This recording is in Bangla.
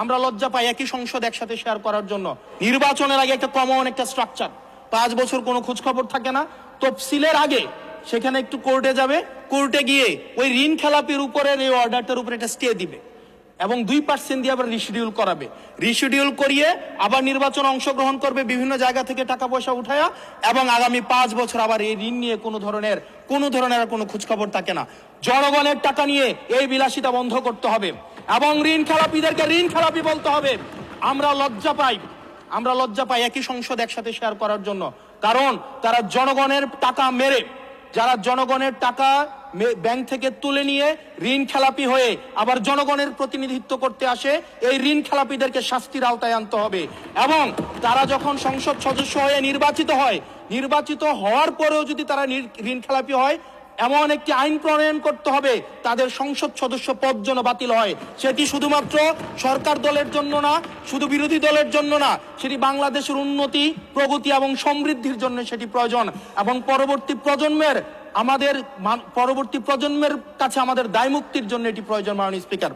আমরা লজ্জা পাই একই সংসদ একসাথে শেয়ার করার জন্য। নির্বাচনের আগে একটা কমন একটা স্ট্রাকচার, 5 বছর কোনো খোঁজ খবর থাকে না। তফসিলের আগে সেখানে একটু কোর্টে যাবে, কোর্টে গিয়ে ওই ঋণ খেলাপির উপরের এই অর্ডারটার উপরে একটা স্টে দিবে এবং 2% দিয়ে আবার রিশিডিউল করাবে। রিশিডিউল করিয়ে আবার নির্বাচন অংশগ্রহণ করবে, বিভিন্ন জায়গা থেকে টাকা পয়সা উঠায়া, এবং আগামী 5 বছর আবার এই ঋণ নিয়ে কোনো ধরনের আর কোনো খোঁজখবর থাকে না। জনগণের টাকা নিয়ে এই বিলাসিতা বন্ধ করতে হবে এবং ঋণ খেলাপিদেরকে ঋণ খেলাপি বলতে হবে। আমরা লজ্জা পাই একই সংসদ একসাথে শেয়ার করার জন্য, কারণ তারা জনগণের টাকা মেরে, যারা জনগণের টাকা ব্যাংক থেকে তুলে নিয়ে ঋণ খেলাপি হয়ে আবার জনগণের প্রতিনিধিত্ব করতে আসে, এই ঋণ খেলাপিদেরকে শাস্তির আওতায় আনতে হবে। এবং তারা যখন সংসদ সদস্য হয়ে নির্বাচিত হওয়ার পরেও যদি তারা ঋণ খেলাপি হয়, এমন একটি আইন প্রণয়ন করতে হবে তাদের সংসদ সদস্য পদ যেন বাতিল হয়। সেটি শুধুমাত্র সরকার দলের জন্য না, শুধু বিরোধী দলের জন্য না, সেটি বাংলাদেশের উন্নতি, প্রগতি এবং সমৃদ্ধির জন্য সেটি প্রয়োজন। এবং পরবর্তী প্রজন্মের কাছে আমাদের দায় মুক্তির জন্য এটি প্রয়োজন। মাননীয় স্পিকার।